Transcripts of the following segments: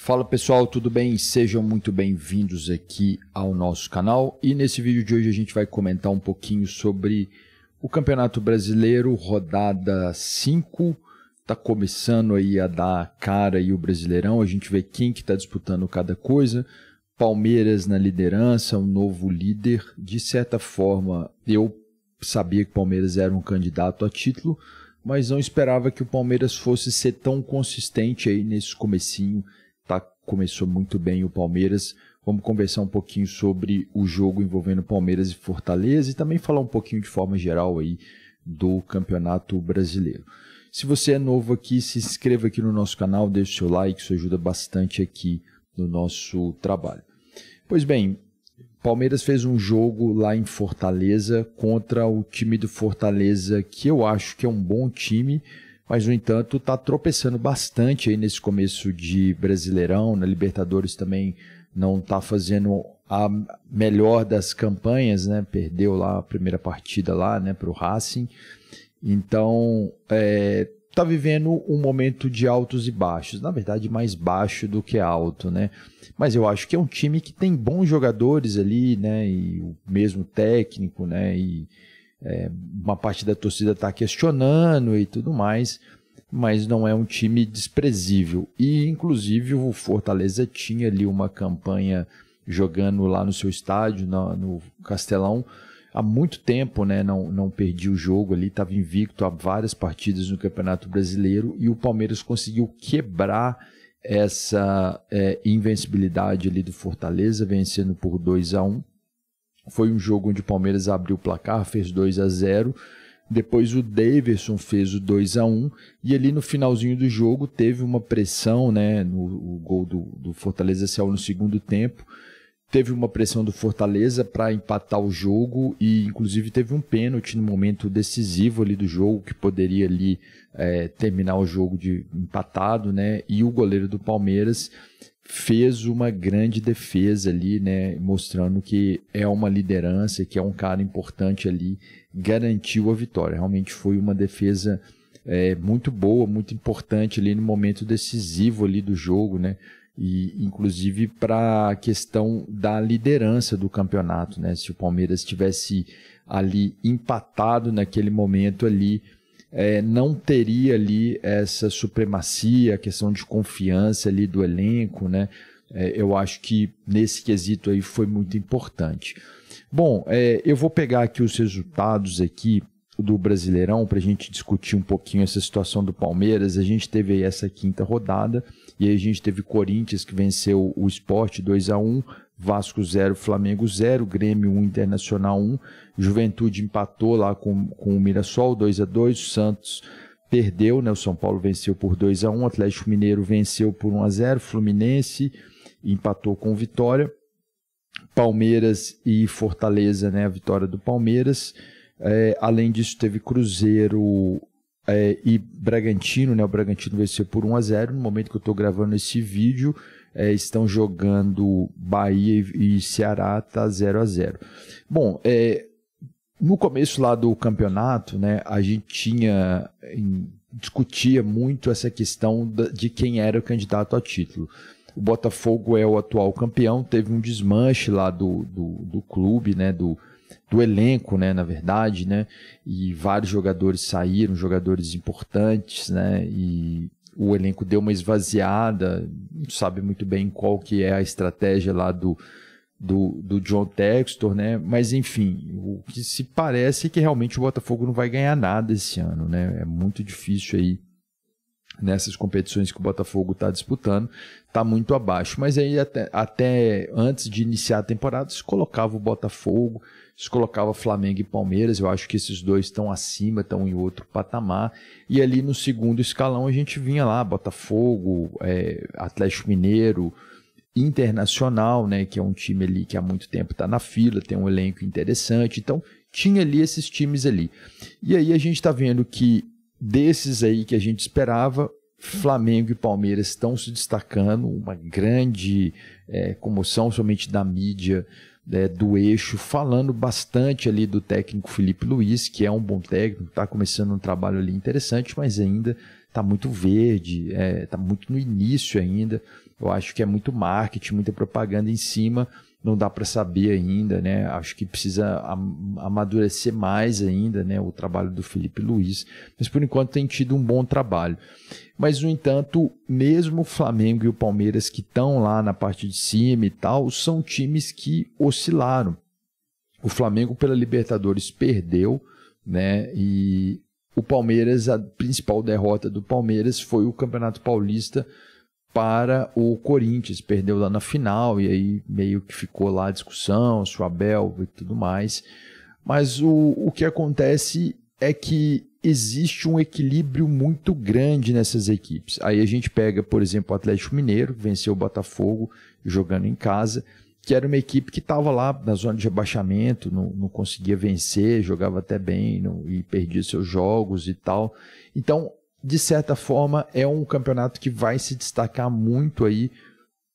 Fala pessoal, tudo bem? Sejam muito bem-vindos aqui ao nosso canal e nesse vídeo de hoje a gente vai comentar um pouquinho sobre o Campeonato Brasileiro, rodada 5, está começando aí a dar cara aí o Brasileirão, a gente vê quem que está disputando cada coisa. Palmeiras na liderança, um novo líder, de certa forma eu sabia que o Palmeiras era um candidato a título, mas não esperava que o Palmeiras fosse ser tão consistente aí nesse comecinho. Começou muito bem o Palmeiras. Vamos conversar um pouquinho sobre o jogo envolvendo Palmeiras e Fortaleza e também falar um pouquinho de forma geral aí do Campeonato Brasileiro. Se você é novo aqui, se inscreva aqui no nosso canal, deixe o seu like, isso ajuda bastante aqui no nosso trabalho. Pois bem, Palmeiras fez um jogo lá em Fortaleza contra o time do Fortaleza, que eu acho que é um bom time, mas, no entanto, está tropeçando bastante aí nesse começo de Brasileirão. Na Libertadores também não está fazendo a melhor das campanhas, né? Perdeu lá a primeira partida lá, né, para o Racing. Então, está vivendo um momento de altos e baixos. Na verdade, mais baixo do que alto, né? Mas eu acho que é um time que tem bons jogadores ali, né? E o mesmo técnico, né? E uma parte da torcida está questionando e tudo mais, mas não é um time desprezível. E, inclusive, o Fortaleza tinha ali uma campanha jogando lá no seu estádio, no Castelão, há muito tempo, né? Não perdia o jogo ali, estava invicto há várias partidas no Campeonato Brasileiro e o Palmeiras conseguiu quebrar essa invencibilidade ali do Fortaleza, vencendo por 2-1. Foi um jogo onde o Palmeiras abriu o placar, fez 2-0, depois o Daverson fez o 2-1 e ali no finalzinho do jogo teve uma pressão, né, o gol do Fortaleza saiu no segundo tempo, teve uma pressão do Fortaleza para empatar o jogo e inclusive teve um pênalti no momento decisivo ali do jogo que poderia ali terminar o jogo de empatado, né, e o goleiro do Palmeiras fez uma grande defesa ali, né, mostrando que é uma liderança, que é um cara importante ali, garantiu a vitória. Realmente foi uma defesa muito boa, muito importante ali no momento decisivo ali do jogo, né, e inclusive para a questão da liderança do campeonato, né, se o Palmeiras tivesse ali empatado naquele momento ali, não teria ali essa supremacia, a questão de confiança ali do elenco, né? Eu acho que nesse quesito aí foi muito importante. Bom, eu vou pegar aqui os resultados aqui do Brasileirão para a gente discutir um pouquinho essa situação do Palmeiras. A gente teve aí essa quinta rodada e aí a gente teve Corinthians que venceu o Sport 2-1, Vasco 0, Flamengo 0, Grêmio 1, Internacional 1, Juventude empatou lá com o Mirassol 2-2, Santos perdeu, né? O São Paulo venceu por 2-1, Atlético Mineiro venceu por 1-0, Fluminense empatou com Vitória, Palmeiras e Fortaleza, né? A vitória do Palmeiras, além disso teve Cruzeiro e Bragantino, né? O Bragantino venceu por 1-0, no momento que eu estou gravando esse vídeo, estão jogando Bahia e Ceará, tá 0-0. Bom, no começo lá do campeonato, né, a gente discutia muito essa questão de quem era o candidato a título. O Botafogo é o atual campeão, teve um desmanche lá do clube, né, do elenco, né, na verdade, né, e vários jogadores saíram, jogadores importantes, né, e o elenco deu uma esvaziada, não sabe muito bem qual que é a estratégia lá do John Textor, né? Mas enfim, o que se parece é que realmente o Botafogo não vai ganhar nada esse ano, né? É muito difícil aí nessas competições que o Botafogo está disputando, está muito abaixo. Mas aí até antes de iniciar a temporada se colocava o Botafogo, se colocava Flamengo e Palmeiras, eu acho que esses dois estão acima, estão em outro patamar, e ali no segundo escalão a gente vinha lá, Botafogo, Atlético Mineiro, Internacional, né, que é um time ali que há muito tempo está na fila, tem um elenco interessante, então tinha ali esses times ali. E aí a gente está vendo que desses aí que a gente esperava, Flamengo e Palmeiras estão se destacando, uma grande comoção somente da mídia do eixo, falando bastante ali do técnico Felipe Luiz, que é um bom técnico, está começando um trabalho ali interessante, mas ainda está muito verde, está muito no início ainda. Eu acho que é muito marketing, muita propaganda em cima, não dá para saber ainda, né? Acho que precisa amadurecer mais ainda, né, o trabalho do Felipe Luiz, mas por enquanto tem tido um bom trabalho. Mas, no entanto, mesmo o Flamengo e o Palmeiras, que estão lá na parte de cima e tal, são times que oscilaram. O Flamengo pela Libertadores perdeu, né? E o Palmeiras, a principal derrota do Palmeiras foi o Campeonato Paulista para o Corinthians, perdeu lá na final, e aí meio que ficou lá a discussão, se o Abel e tudo mais. Mas o que acontece é que existe um equilíbrio muito grande nessas equipes. Aí a gente pega, por exemplo, o Atlético Mineiro, venceu o Botafogo jogando em casa, que era uma equipe que estava lá na zona de rebaixamento, não conseguia vencer, jogava até bem e perdia seus jogos e tal. Então, de certa forma, é um campeonato que vai se destacar muito aí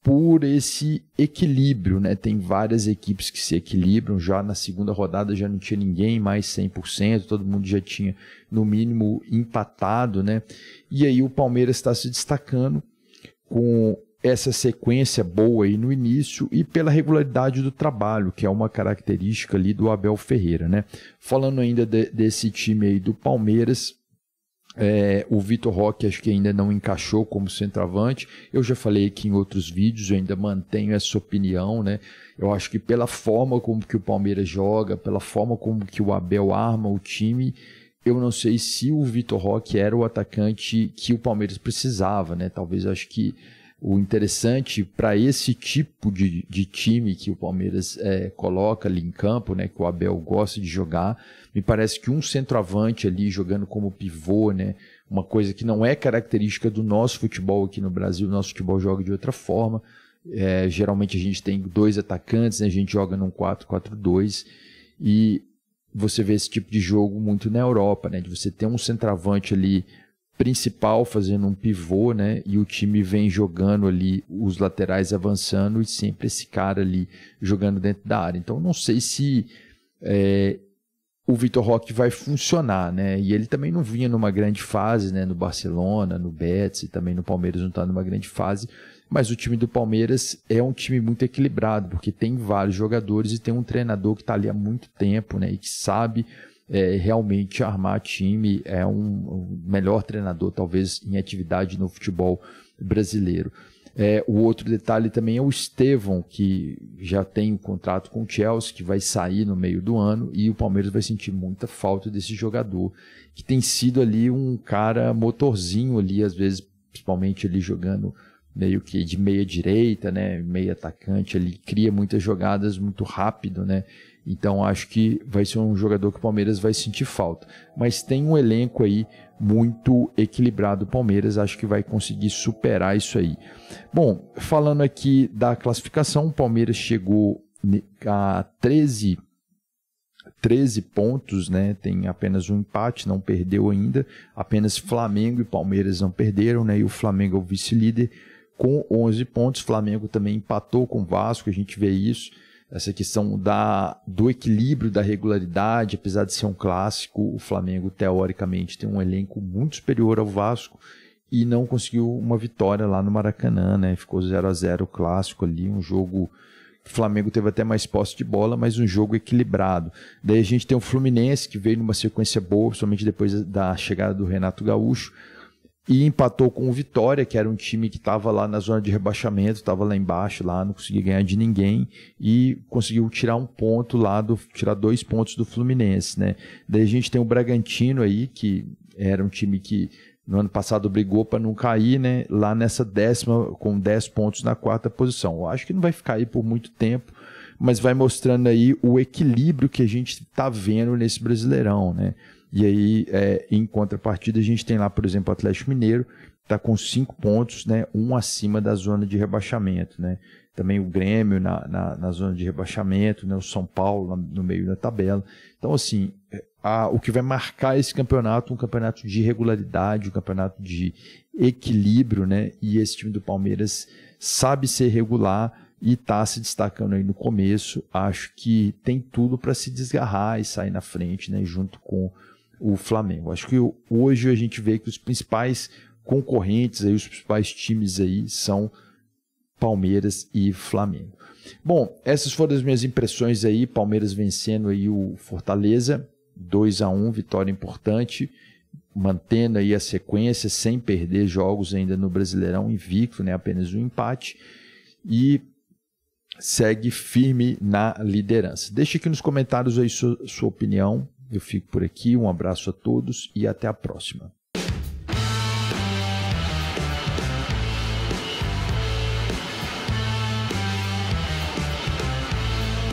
por esse equilíbrio, né? Tem várias equipes que se equilibram, já na segunda rodada já não tinha ninguém mais 100%, todo mundo já tinha no mínimo empatado, né? E aí o Palmeiras está se destacando com essa sequência boa aí no início e pela regularidade do trabalho, que é uma característica ali do Abel Ferreira, né? Falando ainda desse time aí do Palmeiras, o Vitor Roque acho que ainda não encaixou como centroavante. Eu já falei aqui em outros vídeos, eu ainda mantenho essa opinião, né? Eu acho que pela forma como que o Palmeiras joga, pela forma como que o Abel arma o time, eu não sei se o Vitor Roque era o atacante que o Palmeiras precisava, né? Talvez, acho que o interessante para esse tipo de time que o Palmeiras coloca ali em campo, né, que o Abel gosta de jogar, me parece que um centroavante ali jogando como pivô, né, uma coisa que não é característica do nosso futebol aqui no Brasil, o nosso futebol joga de outra forma. Geralmente a gente tem dois atacantes, né, a gente joga num 4-4-2 e você vê esse tipo de jogo muito na Europa, né, de você ter um centroavante ali principal fazendo um pivô, né, e o time vem jogando ali, os laterais avançando e sempre esse cara ali jogando dentro da área. Então não sei se o Vitor Roque vai funcionar, né, e ele também não vinha numa grande fase, né, no Barcelona, no Betis e também no Palmeiras não está numa grande fase, mas o time do Palmeiras é um time muito equilibrado, porque tem vários jogadores e tem um treinador que está ali há muito tempo, né, e que sabe realmente armar time, é um melhor treinador talvez em atividade no futebol brasileiro. O outro detalhe também é o Estevão, que já tem um contrato com o Chelsea, que vai sair no meio do ano, e o Palmeiras vai sentir muita falta desse jogador, que tem sido ali um cara motorzinho ali, às vezes, principalmente ali jogando meio que de meia direita, né, meia atacante, ele cria muitas jogadas muito rápido, né, então acho que vai ser um jogador que o Palmeiras vai sentir falta, mas tem um elenco aí muito equilibrado. O Palmeiras acho que vai conseguir superar isso aí. Bom, falando aqui da classificação, o Palmeiras chegou a 13 pontos, né? Tem apenas um empate, não perdeu ainda, apenas Flamengo e Palmeiras não perderam, né? E o Flamengo é o vice-líder com 11 pontos, Flamengo também empatou com o Vasco, a gente vê isso, essa questão do equilíbrio, da regularidade, apesar de ser um clássico, o Flamengo teoricamente tem um elenco muito superior ao Vasco e não conseguiu uma vitória lá no Maracanã, né? Ficou 0-0 o clássico ali, um jogo, o Flamengo teve até mais posse de bola, mas um jogo equilibrado. Daí a gente tem o Fluminense, que veio numa sequência boa, somente depois da chegada do Renato Gaúcho, e empatou com o Vitória, que era um time que estava lá na zona de rebaixamento, estava lá embaixo, lá não conseguia ganhar de ninguém, e conseguiu tirar um ponto lá, tirar 2 pontos do Fluminense, né? Daí a gente tem o Bragantino aí, que era um time que no ano passado brigou para não cair, né? Lá nessa 10ª, com 10 pontos na 4ª posição. Eu acho que não vai ficar aí por muito tempo, mas vai mostrando aí o equilíbrio que a gente está vendo nesse Brasileirão, né? E aí, em contrapartida, a gente tem lá, por exemplo, o Atlético Mineiro, que está com 5 pontos, né, um acima da zona de rebaixamento, né? Também o Grêmio na zona de rebaixamento, né, o São Paulo no meio da tabela. Então, assim, o que vai marcar esse campeonato, um campeonato de regularidade, um campeonato de equilíbrio, né? E esse time do Palmeiras sabe ser regular e está se destacando aí no começo. Acho que tem tudo para se desgarrar e sair na frente, né, junto com o Flamengo. Acho que hoje a gente vê que os principais concorrentes, aí, os principais times aí são Palmeiras e Flamengo. Bom, essas foram as minhas impressões aí. Palmeiras vencendo aí o Fortaleza, 2-1, vitória importante, mantendo aí a sequência, sem perder jogos ainda no Brasileirão, invicto, né, apenas um empate, e segue firme na liderança. Deixe aqui nos comentários aí sua opinião. Eu fico por aqui, um abraço a todos e até a próxima.